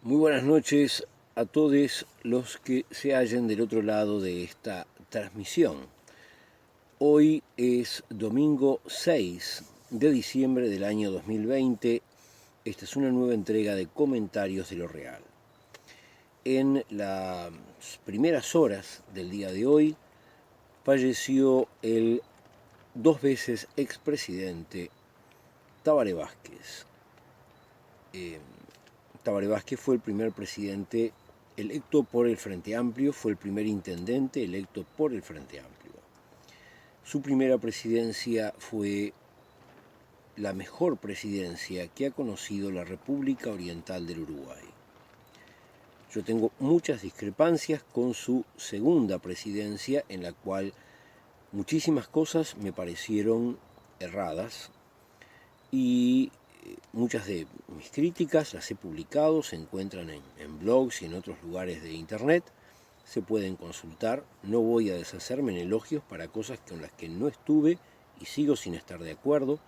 Muy buenas noches a todos los que se hallen del otro lado de esta transmisión. Hoy es domingo 6 de diciembre del año 2020. Esta es una nueva entrega de Comentarios de lo Real. En las primeras horas del día de hoy falleció el dos veces expresidente Tabaré Vázquez. Tabaré Vázquez fue el primer presidente electo por el Frente Amplio, fue el primer intendente electo por el Frente Amplio. Su primera presidencia fue la mejor presidencia que ha conocido la República Oriental del Uruguay. Yo tengo muchas discrepancias con su segunda presidencia, en la cual muchísimas cosas me parecieron erradas y muchas de mis críticas las he publicado, se encuentran en blogs y en otros lugares de internet, se pueden consultar. No voy a deshacerme en elogios para cosas con las que no estuve y sigo sin estar de acuerdo,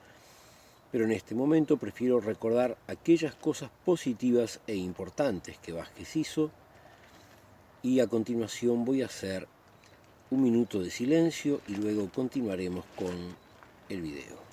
pero en este momento prefiero recordar aquellas cosas positivas e importantes que Vázquez hizo, y a continuación voy a hacer un minuto de silencio y luego continuaremos con el video.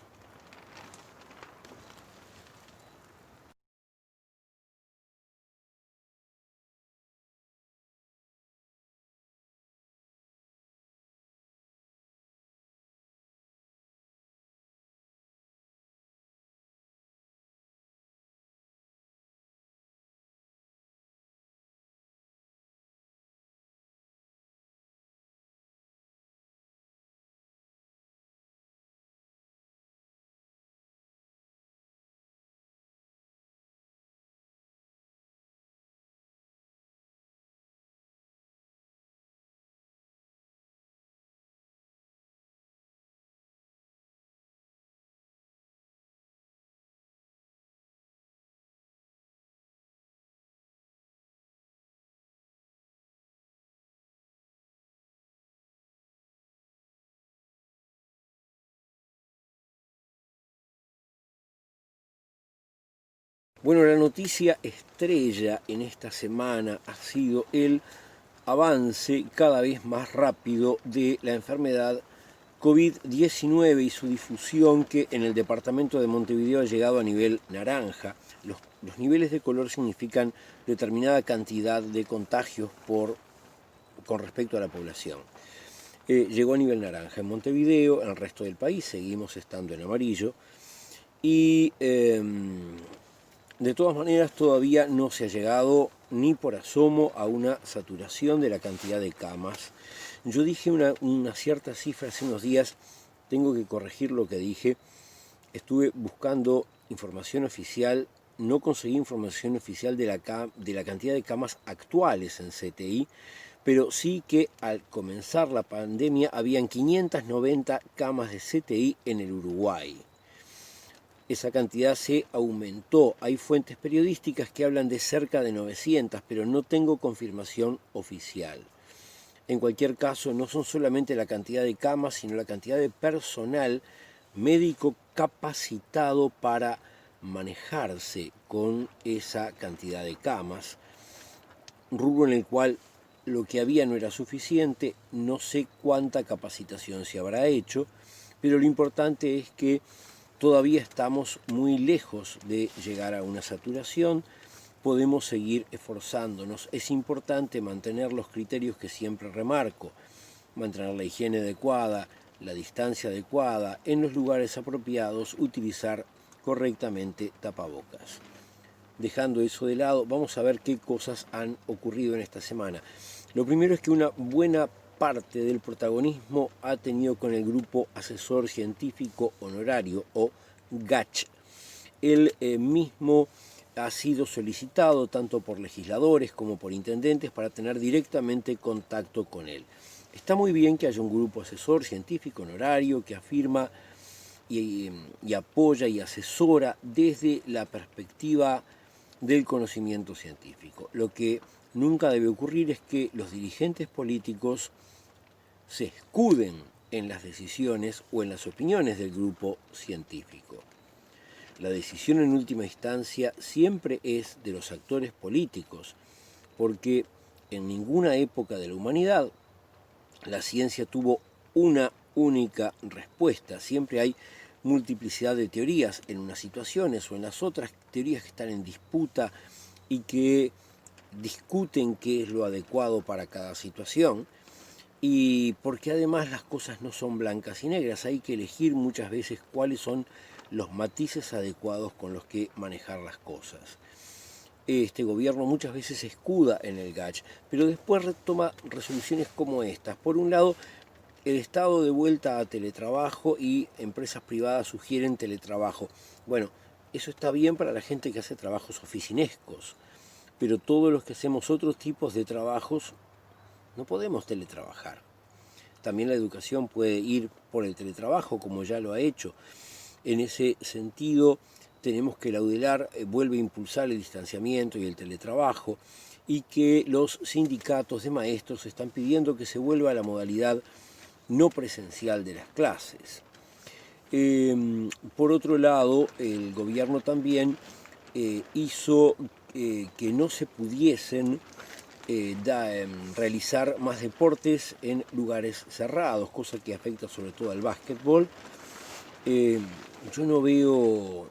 Bueno, la noticia estrella en esta semana ha sido el avance cada vez más rápido de la enfermedad COVID-19 y su difusión, que en el departamento de Montevideo ha llegado a nivel naranja. Los niveles de color significan determinada cantidad de contagios con respecto a la población. Llegó a nivel naranja en Montevideo, en el resto del país seguimos estando en amarillo y de todas maneras todavía no se ha llegado ni por asomo a una saturación de la cantidad de camas. Yo dije una cierta cifra hace unos días, tengo que corregir lo que dije. Estuve buscando información oficial, no conseguí información oficial de la cantidad de camas actuales en CTI, pero sí que al comenzar la pandemia habían 590 camas de CTI en el Uruguay. Esa cantidad se aumentó. Hay fuentes periodísticas que hablan de cerca de 900, pero no tengo confirmación oficial. En cualquier caso, no son solamente la cantidad de camas, sino la cantidad de personal médico capacitado para manejarse con esa cantidad de camas, rubro en el cual lo que había no era suficiente. No sé cuánta capacitación se habrá hecho, pero lo importante es que todavía estamos muy lejos de llegar a una saturación. Podemos seguir esforzándonos. Es importante mantener los criterios que siempre remarco: mantener la higiene adecuada, la distancia adecuada, en los lugares apropiados, utilizar correctamente tapabocas. Dejando eso de lado, vamos a ver qué cosas han ocurrido en esta semana. Lo primero es que una buena parte del protagonismo ha tenido con el Grupo Asesor Científico Honorario, o GACH. El mismo ha sido solicitado tanto por legisladores como por intendentes para tener directamente contacto con él. Está muy bien que haya un grupo asesor científico honorario que afirma y apoya y asesora desde la perspectiva del conocimiento científico. Lo que nunca debe ocurrir es que los dirigentes políticos se escuden en las decisiones o en las opiniones del grupo científico. la decisión en última instancia siempre es de los actores políticos, porque en ninguna época de la humanidad la ciencia tuvo una única respuesta. Siempre hay multiplicidad de teorías en unas situaciones o en las otras, teorías que están en disputa y que discuten qué es lo adecuado para cada situación. Y porque además las cosas no son blancas y negras, hay que elegir muchas veces cuáles son los matices adecuados con los que manejar las cosas. Este gobierno muchas veces se escuda en el GACH, pero después toma resoluciones como estas. Por un lado, el Estado de vuelta a teletrabajo y empresas privadas sugieren teletrabajo. Bueno, eso está bien para la gente que hace trabajos oficinescos, pero todos los que hacemos otros tipos de trabajos no podemos teletrabajar. También la educación puede ir por el teletrabajo, como ya lo ha hecho. En ese sentido, tenemos que la UDELAR vuelve a impulsar el distanciamiento y el teletrabajo, y que los sindicatos de maestros están pidiendo que se vuelva a la modalidad no presencial de las clases. Por otro lado, el gobierno también hizo que no se pudiesen realizar más deportes en lugares cerrados, cosa que afecta sobre todo al básquetbol. Yo no veo,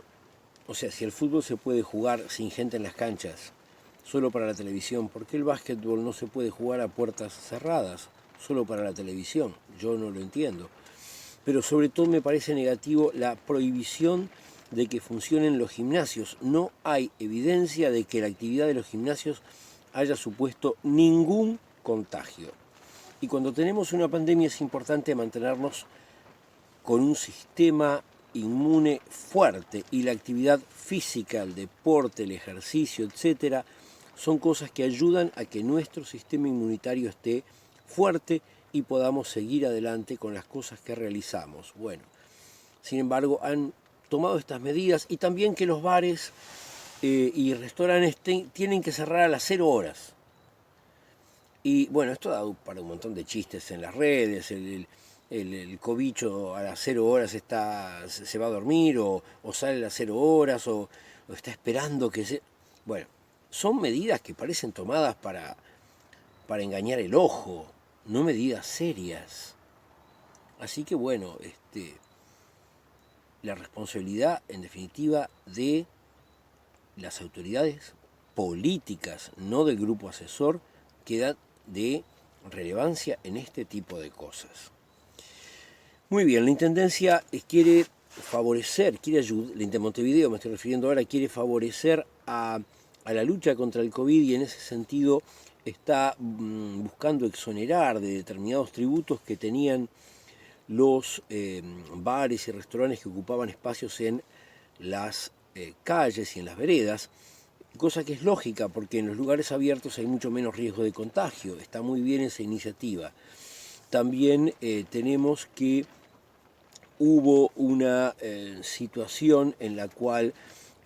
o sea, si el fútbol se puede jugar sin gente en las canchas, solo para la televisión, ¿por qué el básquetbol no se puede jugar a puertas cerradas, solo para la televisión? Yo no lo entiendo. Pero sobre todo me parece negativo la prohibición de que funcionen los gimnasios. No hay evidencia de que la actividad de los gimnasios haya supuesto ningún contagio. Y cuando tenemos una pandemia es importante mantenernos con un sistema inmune fuerte, y la actividad física, el deporte, el ejercicio, etcétera, son cosas que ayudan a que nuestro sistema inmunitario esté fuerte y podamos seguir adelante con las cosas que realizamos. Bueno, sin embargo, han tomado estas medidas, y también que los bares y restaurantes tienen que cerrar a las 0 horas. Y bueno, esto da para un montón de chistes en las redes. El cobicho a las 0 horas se va a dormir, o sale a las 0 horas, o está esperando que se... Bueno, son medidas que parecen tomadas para engañar el ojo, no medidas serias. Así que bueno, la responsabilidad en definitiva de las autoridades políticas, no del grupo asesor, queda de relevancia en este tipo de cosas. Muy bien, la Intendencia quiere favorecer, la Intermontevideo me estoy refiriendo ahora, quiere favorecer a la lucha contra el COVID, y en ese sentido está buscando exonerar de determinados tributos que tenían los bares y restaurantes que ocupaban espacios en las calles y en las veredas, cosa que es lógica porque en los lugares abiertos hay mucho menos riesgo de contagio. Está muy bien esa iniciativa. También tenemos que hubo una situación en la cual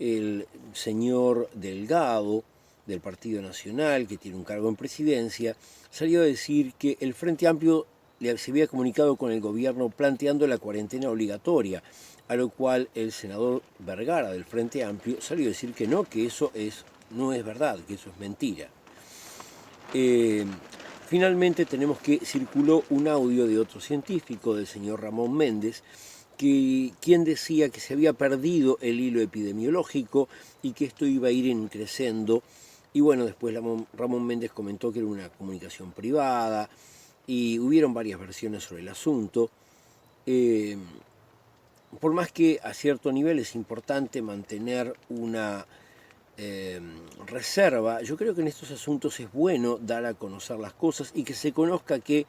el señor Delgado, del Partido Nacional, que tiene un cargo en presidencia, salió a decir que el Frente Amplio se había comunicado con el gobierno planteando la cuarentena obligatoria, a lo cual el senador Vergara del Frente Amplio salió a decir que no, que eso no es verdad, que eso es mentira. Finalmente tenemos que circuló un audio de otro científico, del señor Ramón Méndez, quien decía que se había perdido el hilo epidemiológico y que esto iba a ir creciendo. Y bueno, después Ramón Méndez comentó que era una comunicación privada, y hubieron varias versiones sobre el asunto. Por más que a cierto nivel es importante mantener una reserva, yo creo que en estos asuntos es bueno dar a conocer las cosas, y que se conozca que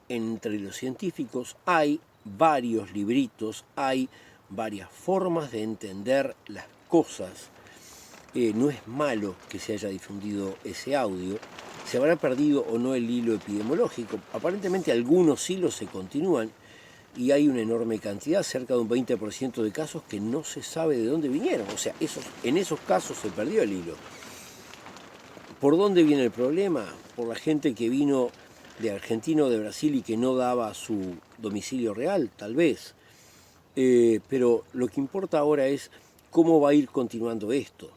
entre los científicos hay varios libritos, hay varias formas de entender las cosas. No es malo que se haya difundido ese audio. ¿Se habrá perdido o no el hilo epidemiológico? Aparentemente algunos hilos se continúan, y hay una enorme cantidad, cerca de un 20% de casos que no se sabe de dónde vinieron. O sea, en esos casos se perdió el hilo. ¿Por dónde viene el problema? Por la gente que vino de Argentina o de Brasil y que no daba su domicilio real, tal vez. Pero lo que importa ahora es ¿Cómo va a ir continuando esto?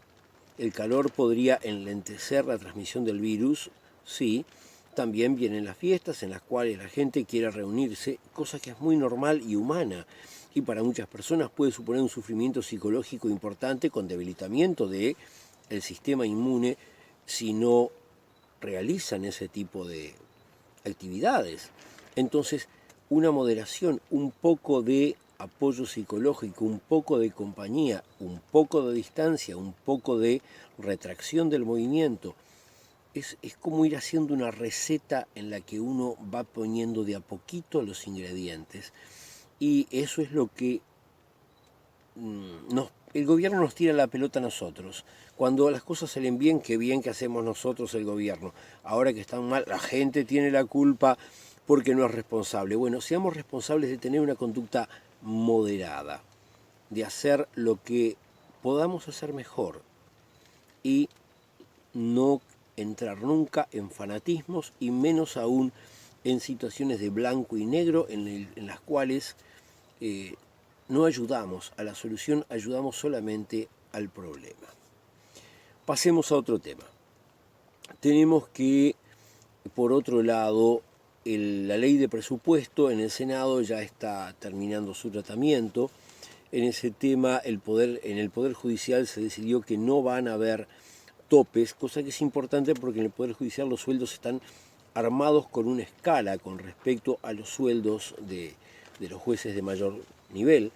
¿El calor podría enlentecer la transmisión del virus? Sí. También vienen las fiestas en las cuales la gente quiere reunirse, cosa que es muy normal y humana, y para muchas personas puede suponer un sufrimiento psicológico importante con debilitamiento del sistema inmune si no realizan ese tipo de actividades. Entonces, una moderación, un poco de apoyo psicológico, un poco de compañía, un poco de distancia, un poco de retracción del movimiento, es como ir haciendo una receta en la que uno va poniendo de a poquito los ingredientes, y eso es lo que el gobierno nos tira la pelota a nosotros. Cuando las cosas salen bien, qué bien que hacemos nosotros el gobierno. Ahora que están mal, la gente tiene la culpa porque no es responsable. Bueno, seamos responsables de tener una conducta moderada, de hacer lo que podamos hacer mejor y no entrar nunca en fanatismos y menos aún en situaciones de blanco y negro en las cuales no ayudamos a la solución, ayudamos solamente al problema. Pasemos a otro tema. Tenemos que, por otro lado, la ley de presupuesto en el Senado ya está terminando su tratamiento. En ese tema, en el Poder Judicial se decidió que no van a haber topes, cosa que es importante porque en el Poder Judicial los sueldos están armados con una escala con respecto a los sueldos de los jueces de mayor nivel.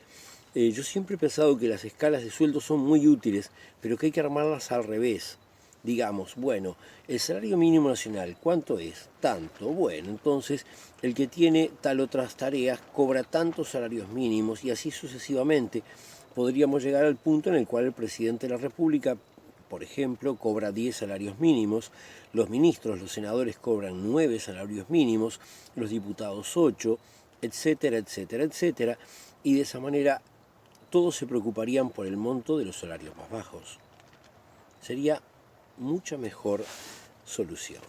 Yo siempre he pensado que las escalas de sueldo son muy útiles, pero que hay que armarlas al revés. Digamos, bueno, el salario mínimo nacional, ¿cuánto es? Tanto. Bueno, entonces el que tiene tal otras tareas cobra tantos salarios mínimos y así sucesivamente. Podríamos llegar al punto en el cual el presidente de la República, por ejemplo, cobra 10 salarios mínimos, los ministros, los senadores cobran 9 salarios mínimos, los diputados 8, etcétera, etcétera, etcétera, y de esa manera todos se preocuparían por el monto de los salarios más bajos. Sería mucha mejor solución.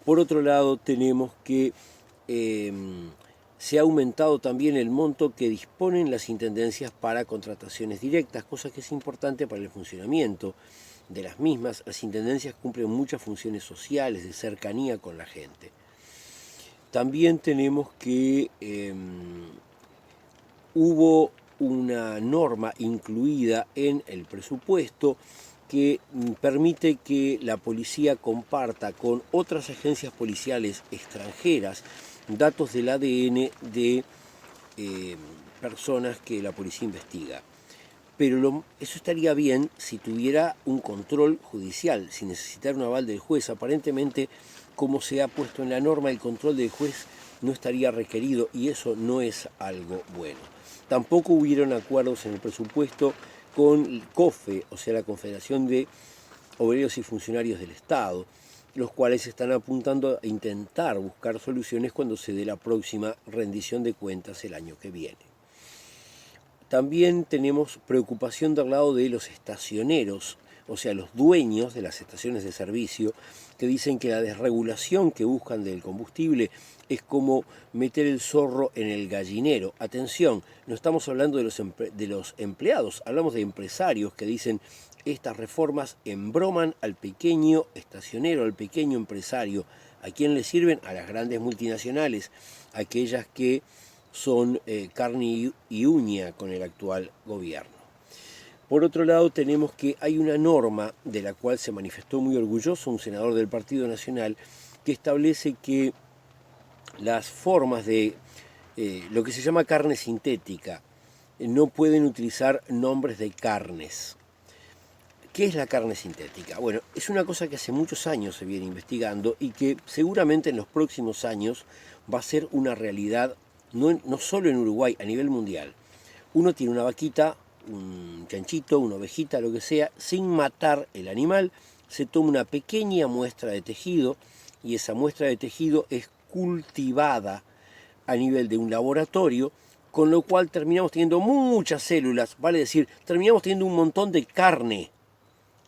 Por otro lado, tenemos que se ha aumentado también el monto que disponen las intendencias para contrataciones directas, cosa que es importante para el funcionamiento de las mismas. Las intendencias cumplen muchas funciones sociales, de cercanía con la gente. También tenemos que hubo una norma incluida en el presupuesto que permite que la policía comparta con otras agencias policiales extranjeras datos del ADN de personas que la policía investiga. Pero eso estaría bien si tuviera un control judicial, sin necesitar un aval del juez. Aparentemente, como se ha puesto en la norma, el control del juez no estaría requerido y eso no es algo bueno. Tampoco hubieron acuerdos en el presupuesto con el COFE, o sea, la Confederación de Obreros y Funcionarios del Estado, los cuales están apuntando a intentar buscar soluciones cuando se dé la próxima rendición de cuentas el año que viene. También tenemos preocupación del lado de los estacioneros, o sea, los dueños de las estaciones de servicio, que dicen que la desregulación que buscan del combustible es como meter el zorro en el gallinero. Atención, no estamos hablando de los empleados, hablamos de empresarios que dicen estas reformas embroman al pequeño estacionero, al pequeño empresario. ¿A quién le sirven? A las grandes multinacionales, aquellas que son carne y uña con el actual gobierno. Por otro lado, tenemos que hay una norma de la cual se manifestó muy orgulloso un senador del Partido Nacional que establece que las formas de lo que se llama carne sintética no pueden utilizar nombres de carnes. ¿Qué es la carne sintética? Bueno, es una cosa que hace muchos años se viene investigando y que seguramente en los próximos años va a ser una realidad, no solo en Uruguay, a nivel mundial. Uno tiene una vaquita, un chanchito, una ovejita, lo que sea, sin matar el animal, se toma una pequeña muestra de tejido y esa muestra de tejido es cultivada a nivel de un laboratorio, con lo cual terminamos teniendo muchas células, vale decir, terminamos teniendo un montón de carne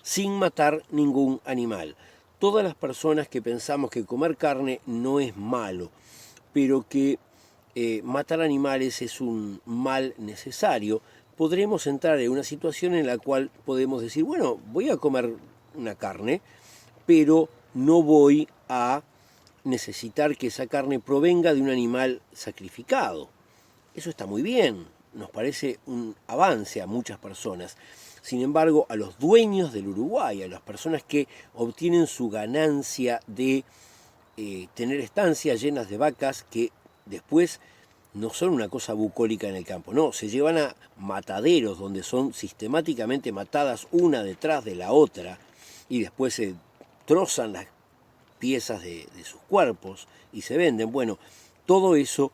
sin matar ningún animal. Todas las personas que pensamos que comer carne no es malo, pero que matar animales es un mal necesario, podremos entrar en una situación en la cual podemos decir, bueno, voy a comer una carne, pero no voy a necesitar que esa carne provenga de un animal sacrificado. Eso está muy bien, nos parece un avance a muchas personas. Sin embargo, a los dueños del Uruguay, a las personas que obtienen su ganancia de tener estancias llenas de vacas que después no son una cosa bucólica en el campo, no, se llevan a mataderos donde son sistemáticamente matadas una detrás de la otra y después se trozan las piezas de sus cuerpos y se venden. Bueno, todo eso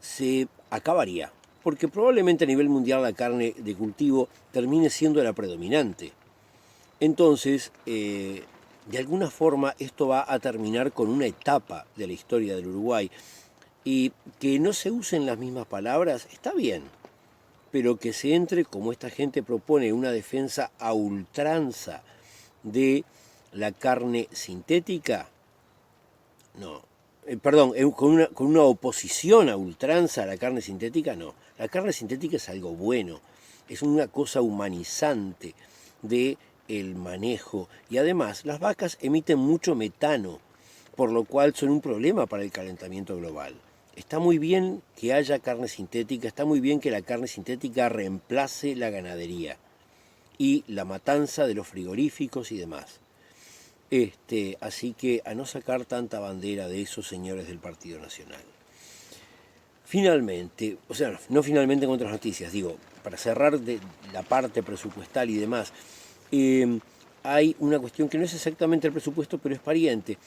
se acabaría, porque probablemente a nivel mundial la carne de cultivo termine siendo la predominante. Entonces, de alguna forma esto va a terminar con una etapa de la historia del Uruguay. Y que no se usen las mismas palabras está bien, pero que se entre, como esta gente propone, una defensa a ultranza de la carne sintética, no. Perdón, con una oposición a ultranza a la carne sintética, no. La carne sintética es algo bueno, es una cosa humanizante de el manejo. Y además, las vacas emiten mucho metano, por lo cual son un problema para el calentamiento global. Está muy bien que haya carne sintética, está muy bien que la carne sintética reemplace la ganadería y la matanza de los frigoríficos y demás. Así que a no sacar tanta bandera de esos señores del Partido Nacional. Finalmente, o sea, no finalmente con otras noticias, digo, para cerrar de la parte presupuestal y demás, hay una cuestión que no es exactamente el presupuesto, pero es pariente.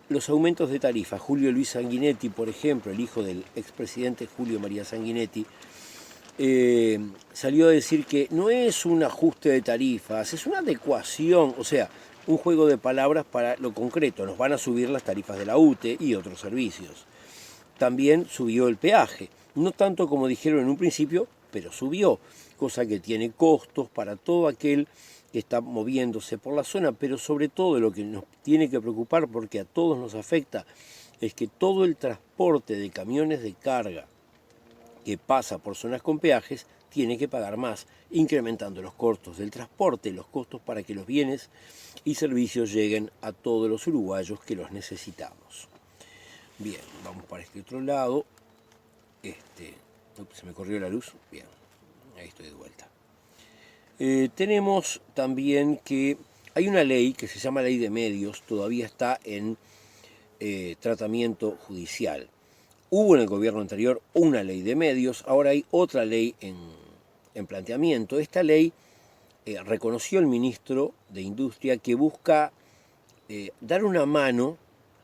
Los aumentos de tarifa. Julio Luis Sanguinetti, por ejemplo, el hijo del expresidente Julio María Sanguinetti, salió a decir que no es un ajuste de tarifas, es una adecuación, o sea, un juego de palabras para lo concreto. Nos van a subir las tarifas de la UTE y otros servicios. También subió el peaje, no tanto como dijeron en un principio, pero subió, cosa que tiene costos para todo aquel que está moviéndose por la zona, pero sobre todo lo que nos tiene que preocupar, porque a todos nos afecta, es que todo el transporte de camiones de carga que pasa por zonas con peajes tiene que pagar más, incrementando los costos del transporte, los costos para que los bienes y servicios lleguen a todos los uruguayos que los necesitamos. Bien, vamos para este otro lado. Se me corrió la luz. Bien, ahí estoy de vuelta. Tenemos también que hay una ley que se llama Ley de Medios, todavía está en tratamiento judicial. Hubo en el gobierno anterior una ley de medios, ahora hay otra ley en planteamiento. Esta ley reconoció el ministro de Industria que busca dar una mano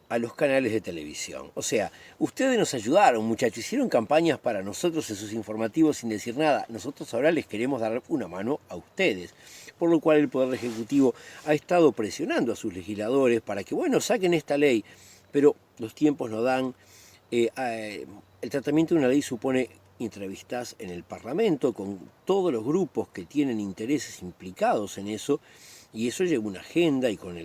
a los canales de televisión. O sea, ustedes nos ayudaron, muchachos, hicieron campañas para nosotros en sus informativos sin decir nada. Nosotros ahora les queremos dar una mano a ustedes. Por lo cual el Poder Ejecutivo ha estado presionando a sus legisladores para que, bueno, saquen esta ley. Pero los tiempos no dan. El tratamiento de una ley supone entrevistas en el Parlamento con todos los grupos que tienen intereses implicados en eso. Y eso lleva una agenda y con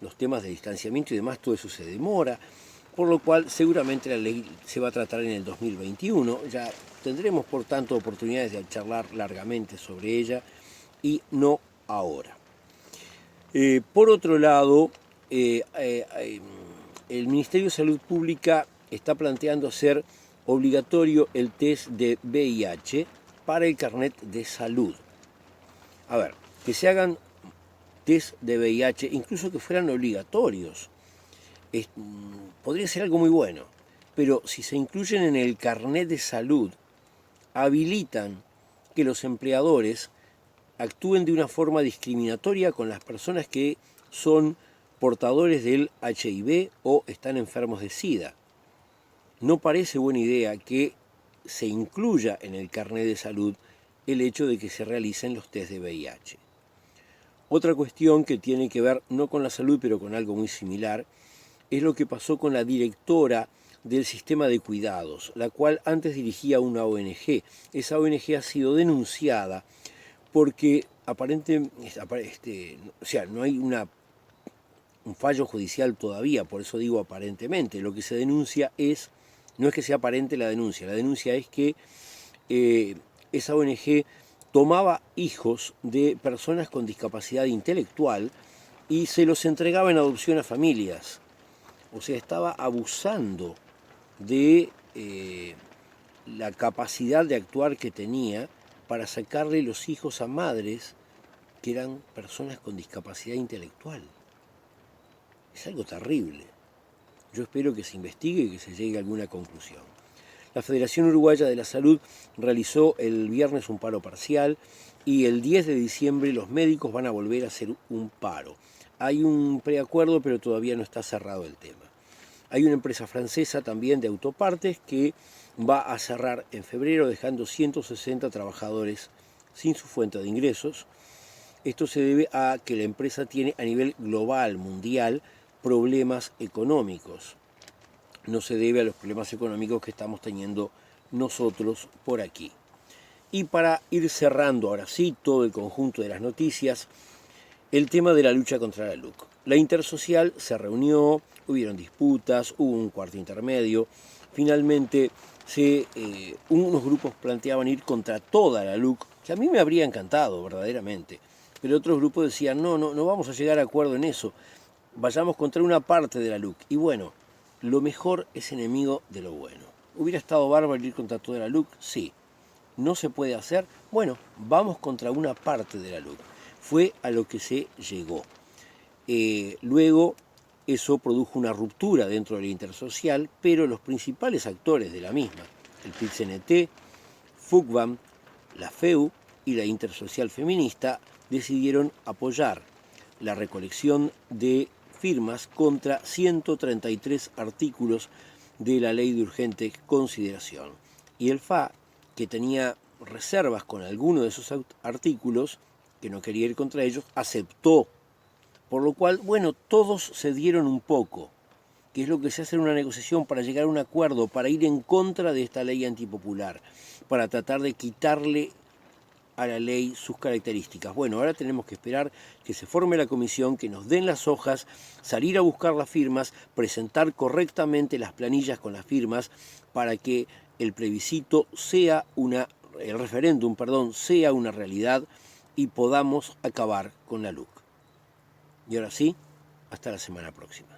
los temas de distanciamiento y demás, todo eso se demora, por lo cual seguramente la ley se va a tratar en el 2021, ya tendremos por tanto oportunidades de charlar largamente sobre ella y no ahora. Por otro lado, el Ministerio de Salud Pública está planteando hacer obligatorio el test de VIH para el carnet de salud. A ver, que se hagan test de VIH, incluso que fueran obligatorios, podría ser algo muy bueno, pero si se incluyen en el carnet de salud, habilitan que los empleadores actúen de una forma discriminatoria con las personas que son portadores del HIV o están enfermos de SIDA. No parece buena idea que se incluya en el carnet de salud el hecho de que se realicen los test de VIH. Otra cuestión que tiene que ver no con la salud, pero con algo muy similar, es lo que pasó con la directora del sistema de cuidados, la cual antes dirigía una ONG. Esa ONG ha sido denunciada porque no hay un fallo judicial todavía, por eso digo aparentemente. Lo que se denuncia no es que sea aparente la denuncia es que esa ONG tomaba hijos de personas con discapacidad intelectual y se los entregaba en adopción a familias. O sea, estaba abusando de la capacidad de actuar que tenía para sacarle los hijos a madres que eran personas con discapacidad intelectual. Es algo terrible. Yo espero que se investigue y que se llegue a alguna conclusión. La Federación Uruguaya de la Salud realizó el viernes un paro parcial y el 10 de diciembre los médicos van a volver a hacer un paro. Hay un preacuerdo, pero todavía no está cerrado el tema. Hay una empresa francesa también de autopartes que va a cerrar en febrero dejando 160 trabajadores sin su fuente de ingresos. Esto se debe a que la empresa tiene a nivel global, mundial, problemas económicos. No se debe a los problemas económicos que estamos teniendo nosotros por aquí. Y para ir cerrando ahora sí todo el conjunto de las noticias, el tema de la lucha contra la LUC. La Intersocial se reunió, hubieron disputas, hubo un cuarto intermedio. Finalmente unos grupos planteaban ir contra toda la LUC, que a mí me habría encantado verdaderamente. Pero otros grupos decían, no vamos a llegar a acuerdo en eso, vayamos contra una parte de la LUC. Y bueno, lo mejor es enemigo de lo bueno. ¿Hubiera estado bárbaro ir contra toda la LUC? Sí. ¿No se puede hacer? Bueno, vamos contra una parte de la LUC. Fue a lo que se llegó. Luego eso produjo una ruptura dentro de la Intersocial, pero los principales actores de la misma, el PIT-CNT, FUCBAM, la FEU y la Intersocial Feminista, decidieron apoyar la recolección de firmas contra 133 artículos de la Ley de Urgente Consideración. Y el FA, que tenía reservas con alguno de esos artículos, que no quería ir contra ellos, aceptó. Por lo cual, bueno, todos cedieron un poco, que es lo que se hace en una negociación para llegar a un acuerdo, para ir en contra de esta ley antipopular, para tratar de quitarle a la ley sus características. Bueno, ahora tenemos que esperar que se forme la comisión, que nos den las hojas, salir a buscar las firmas, presentar correctamente las planillas con las firmas para que el plebiscito sea el referéndum, sea una realidad y podamos acabar con la LUC. Y ahora sí, hasta la semana próxima.